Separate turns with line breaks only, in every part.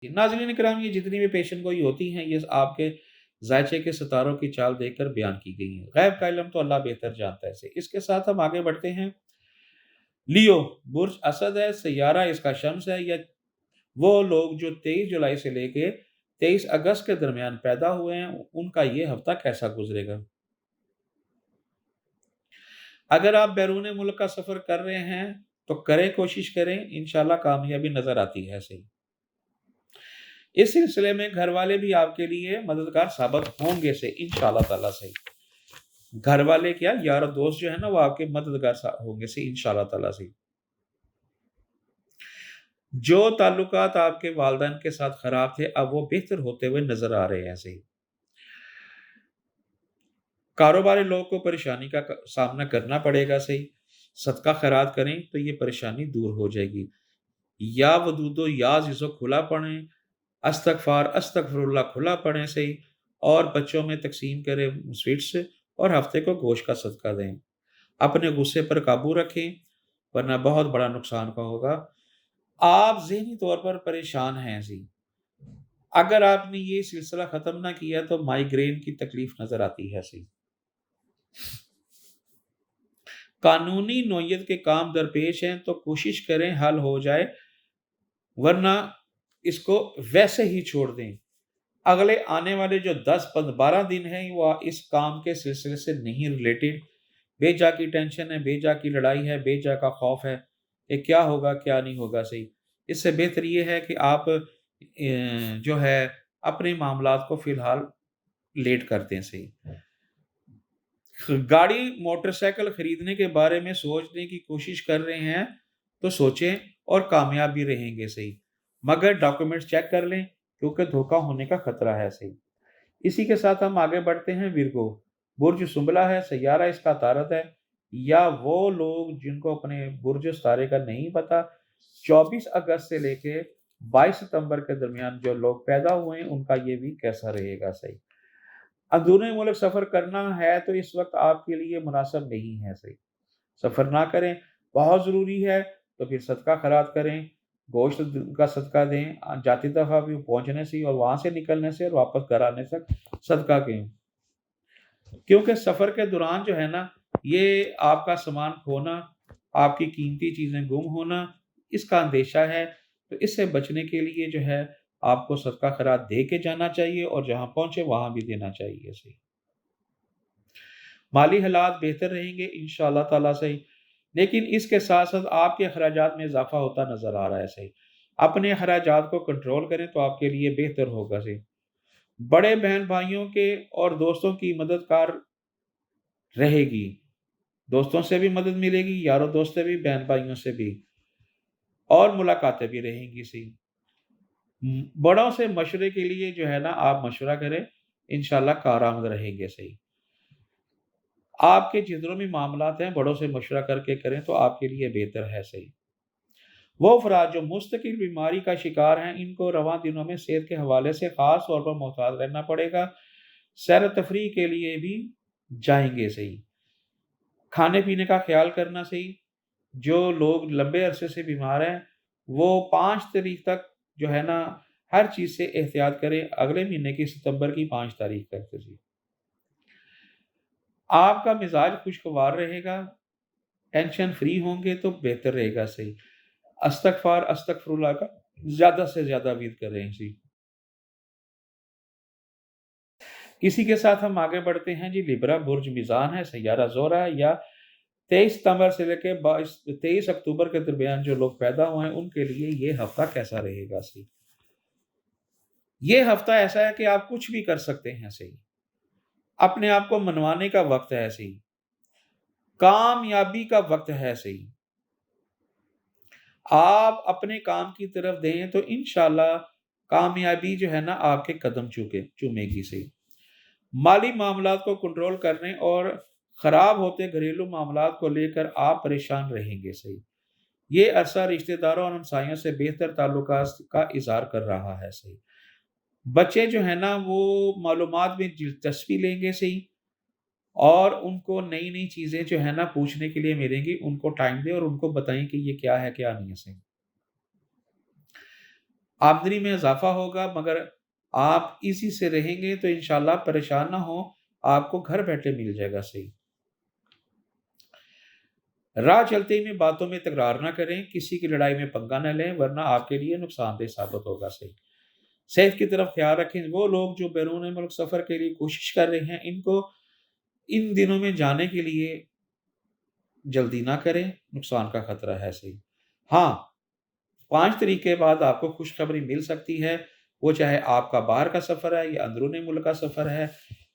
नाज़रीन इकराम, ये जितनी भी पेशन गोई होती हैं, ये आपके ज़ायचे के सितारों की चाल देखकर बयान की गई हैं। गैब का इल्म तो अल्लाह बेहतर जानता है इसे। इसके साथ हम आगे बढ़ते हैं। लियो बुर्ज असद है, सैयारा इसका शम्स है। या वो लोग जो 23 जुलाई से लेके 23 अगस्त के दरमियान पैदा हुए हैं, उनका ये हफ्ता कैसा गुजरेगा? अगर आप बैरून मुल्क का सफ़र कर रहे हैं, तो कोशिश करें, इंशाल्लाह कामयाबी नज़र आती है सही। इस सिलसिले में घर वाले भी आपके लिए मददगार साबित होंगे से इंशाल्लाह ताला सही। घर वाले क्या, यार और दोस्त जो है ना, वो आपके मददगार होंगे से इंशाल्लाह ताला सही। जो ताल्लुकात आपके वालिदैन के साथ खराब थे, अब वो बेहतर होते हुए नजर आ रहे हैं सही। कारोबारी लोग को परेशानी का सामना करना पड़ेगा सही। सदका खैरात करें तो ये परेशानी दूर हो जाएगी। या वदूदो या जिसो खुला पढ़ें, अस्तगफार अस्तगफिरुल्लाह खुला पढ़ें सही। और बच्चों में तकसीम करें स्वीट्स, और हफ्ते को गोश्त का सदका दें। अपने गुस्से पर काबू रखें, वरना बहुत बड़ा नुकसान का होगा। आप ज़हनी तौर पर परेशान हैं जी। अगर आपने ये सिलसिला ख़त्म ना किया तो माइग्रेन की तकलीफ नज़र आती है सही। कानूनी नौयत के काम दरपेश हैं तो कोशिश करें हल हो जाए, वरना इसको वैसे ही छोड़ दें। अगले आने वाले जो 10-12 दिन हैं, वो इस काम के सिलसिले से नहीं रिलेटेड। बेजा की टेंशन है, बेजा की लड़ाई है, बेजा का खौफ है कि क्या होगा क्या नहीं होगा सही। इससे बेहतर ये है कि आप जो है अपने मामलात को फ़िलहाल लेट कर दें सही। गाड़ी मोटरसाइकिल खरीदने के बारे में सोचने की कोशिश कर रहे हैं, तो सोचें और कामयाब भी रहेंगे सही। मगर डॉक्यूमेंट्स चेक कर लें, क्योंकि धोखा होने का खतरा है सही। इसी के साथ हम आगे बढ़ते हैं। विरगो बुर्ज सुंबला है, सैयारा इसका तारत है। या वो लोग जिनको अपने बुर्ज सितारे का नहीं पता, 24 अगस्त से लेके 22 सितंबर के दरमियान जो लोग पैदा हुए हैं, उनका ये भी कैसा रहेगा सही। अंदरूनी मुल्क सफ़र करना है तो इस वक्त आपके लिए मुनासिब नहीं है सही। सफ़र ना करें। बहुत ज़रूरी है तो फिर सदका खैरात करें, गोश्त का सदका दें। जाती दफ़ा भी पहुँचने से और वहाँ से निकलने से और वापस घर आने तक सदका दें। क्योंकि सफ़र के दौरान जो है ना, ये आपका सामान खोना, आपकी कीमती चीज़ें गुम होना, इसका अंदेशा है। तो इससे बचने के लिए जो है, आपको सदका खैरात दे के जाना चाहिए और जहाँ पहुँचे वहाँ भी देना चाहिए सही। माली हालात बेहतर रहेंगे इंशाअल्लाह ताला सही। लेकिन इसके साथ-साथ आपके अखराजात में इज़ाफ़ा होता नज़र आ रहा है सही। अपने अखराजात को कंट्रोल करें तो आपके लिए बेहतर होगा सही। बड़े बहन-भाइयों के और दोस्तों की मददगार रहेगी। दोस्तों से भी मदद मिलेगी, यारों दोस्त से भी, बहन-भाइयों से भी, और मुलाकातें भी रहेंगी सही। बड़ों से मशवरे के लिए जो है ना, आप मशवरा करें, इंशाअल्लाह कारआमद रहेंगे सही। आपके जितने भी मामलात हैं, बड़ों से मशवरा करके करें तो आपके लिए बेहतर है सही। वो अफ़राद जो मुस्तकिल बीमारी का शिकार हैं, इनको रवां दिनों में सेहत के हवाले से ख़ास तौर पर मोहतात रहना पड़ेगा। सैर-ओ-तफ़रीह के लिए भी जाएँगे सही। खाने-पीने का ख़्याल करना सही। जो लोग लंबे अरसे से बीमार हैं, वो 5 तारीख तक जो है ना, हर चीज़ से एहतियात करें। अगले महीने की सितंबर की 5 तारीख तक जी। आपका मिज़ाज खुशगवार रहेगा, टेंशन फ्री होंगे तो बेहतर रहेगा सही। अस्तगफार, अस्तगफिरुल्लाह का ज़्यादा से ज़्यादा विर्द करें जी। इसी के साथ हम आगे बढ़ते हैं जी। लिब्रा बुर्ज मीज़ान है, सैयारा ज़ोहरा है। या 23 सितंबर से लेके 23 अक्टूबर के दरमियान जो लोग पैदा हुए हैं, उनके लिए ये हफ्ता कैसा रहेगा सही। ये हफ्ता ऐसा है कि आप कुछ भी कर सकते हैं सही। अपने आप को मनवाने का वक्त है सही। कामयाबी का वक्त है सही। आप अपने काम की तरफ दें तो इंशाल्लाह कामयाबी जो है ना, आपके कदम चूमेगी सही। माली मामलात को कंट्रोल करने और खराब होते घरेलू मामलात को लेकर आप परेशान रहेंगे सही। ये अरसा रिश्तेदारों और हमसायों से बेहतर ताल्लुकात का इज़हार कर रहा है सही। बच्चे जो है ना, वो मालूमात में दिलचस्पी लेंगे सही, और उनको नई-नई चीज़ें जो है ना पूछने के लिए मिलेंगी। उनको टाइम दें और उनको बताएँ कि ये क्या है, क्या नहीं है सही। آمدنی میں اضافہ ہوگا، مگر آپ اسی سے رہیں گے تو انشاءاللہ پریشان نہ ہو، آپ کو گھر بیٹھے مل جائے گا صحیح۔ راہ چلتے میں باتوں میں تکرار نہ کریں، کسی کی لڑائی میں پنگا نہ لیں، ورنہ آپ کے لیے نقصان دہ ثابت ہوگا صحیح۔ صحت کی طرف خیال رکھیں، وہ لوگ جو بیرون ملک سفر کے لیے کوشش کر رہے ہیں ان کو ان دنوں میں جانے کے لیے جلدی نہ کریں، نقصان کا خطرہ ہے صحیح۔ ہاں، 5 طریقے بعد آپ کو خوشخبری مل سکتی ہے، وہ چاہے آپ کا باہر کا سفر ہے یا اندرون ملک کا سفر ہے،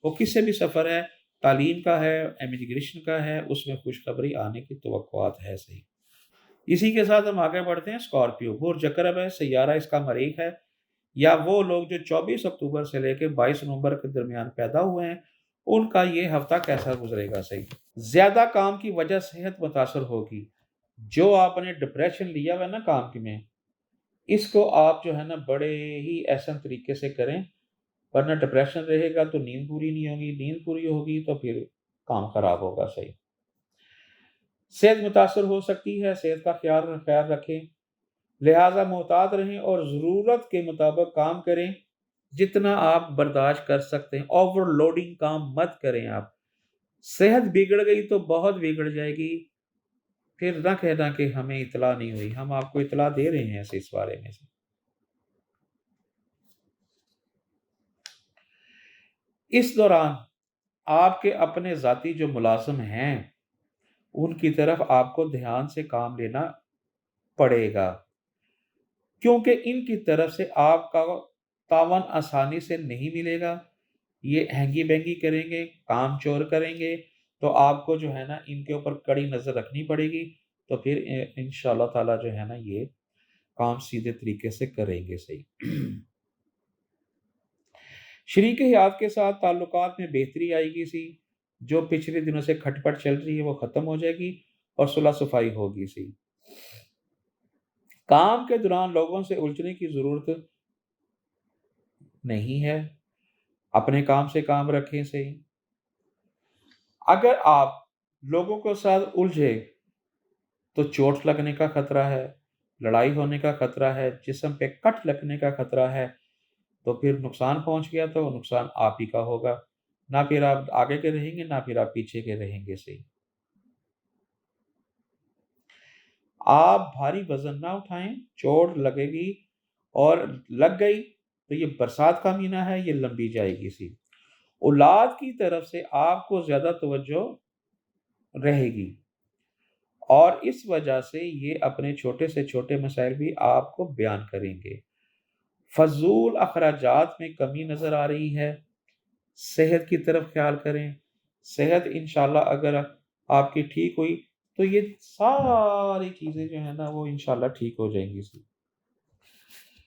وہ کس سے بھی سفر ہے، تعلیم کا ہے، امیگریشن کا ہے، اس میں خوشخبری آنے کی توقعات ہے صحیح۔ اسی کے ساتھ ہم آگے بڑھتے ہیں۔ اسکارپیو برج اقرب ہے، سیارہ اس کا مریخ ہے، یا وہ لوگ جو 24 اکتوبر سے لے کے 22 نومبر کے درمیان پیدا ہوئے ہیں ان کا یہ ہفتہ کیسا گزرے گا صحیح۔ زیادہ کام کی وجہ صحت متاثر ہوگی، جو آپ نے ڈپریشن لیا ہوا ہے نا کام کی میں، اس کو آپ جو ہے نا بڑے ہی احسن طریقے سے کریں، ورنہ ڈپریشن رہے گا تو نیند پوری نہیں ہوگی، نیند پوری ہوگی تو پھر کام خراب ہوگا صحیح۔ صحت متاثر ہو سکتی ہے، صحت کا خیال رکھیں، لہٰذا محتاط رہیں اور ضرورت کے مطابق کام کریں، جتنا آپ برداشت کر سکتے ہیں۔ اوور لوڈنگ کام مت کریں آپ، صحت بگڑ گئی تو بہت بگڑ جائے گی، پھر نہ کہنا کہ ہمیں اطلاع نہیں ہوئی، ہم آپ کو اطلاع دے رہے ہیں اس بارے میں سے۔ اس دوران آپ کے اپنے ذاتی جو ملازم ہیں ان کی طرف آپ کو دھیان سے کام لینا پڑے گا، کیونکہ ان کی طرف سے آپ کا تعاون آسانی سے نہیں ملے گا، یہ ہینگی بینگی کریں گے، کام چور کریں گے، تو آپ کو جو ہے نا ان کے اوپر کڑی نظر رکھنی پڑے گی، تو پھر انشاءاللہ تعالیٰ جو ہے نا یہ کام سیدھے طریقے سے کریں گے صحیح۔ شریک حیات کے ساتھ تعلقات میں بہتری آئے گی سی، جو پچھلے دنوں سے کھٹ پٹ چل رہی ہے وہ ختم ہو جائے گی اور صلح صفائی ہوگی سی۔ کام کے دوران لوگوں سے الجھنے کی ضرورت نہیں ہے، اپنے کام سے کام رکھیں صحیح۔ اگر آپ لوگوں کے ساتھ الجھے تو چوٹ لگنے کا خطرہ ہے، لڑائی ہونے کا خطرہ ہے، جسم پہ کٹ لگنے کا خطرہ ہے، تو پھر نقصان پہنچ گیا تو نقصان آپ ہی کا ہوگا، نہ پھر آپ آگے کے رہیں گے نہ پھر آپ پیچھے کے رہیں گے صحیح۔ آپ بھاری وزن نہ اٹھائیں، چوٹ لگے گی اور لگ گئی تو یہ برسات کا مہینہ ہے، یہ لمبی جائے گی سی۔ اولاد کی طرف سے آپ کو زیادہ توجہ رہے گی اور اس وجہ سے یہ اپنے چھوٹے سے چھوٹے مسائل بھی آپ کو بیان کریں گے۔ فضول اخراجات میں کمی نظر آ رہی ہے، صحت کی طرف خیال کریں، صحت انشاءاللہ اگر آپ کی ٹھیک ہوئی تو یہ ساری چیزیں جو ہیں نا وہ انشاءاللہ ٹھیک ہو جائیں گی۔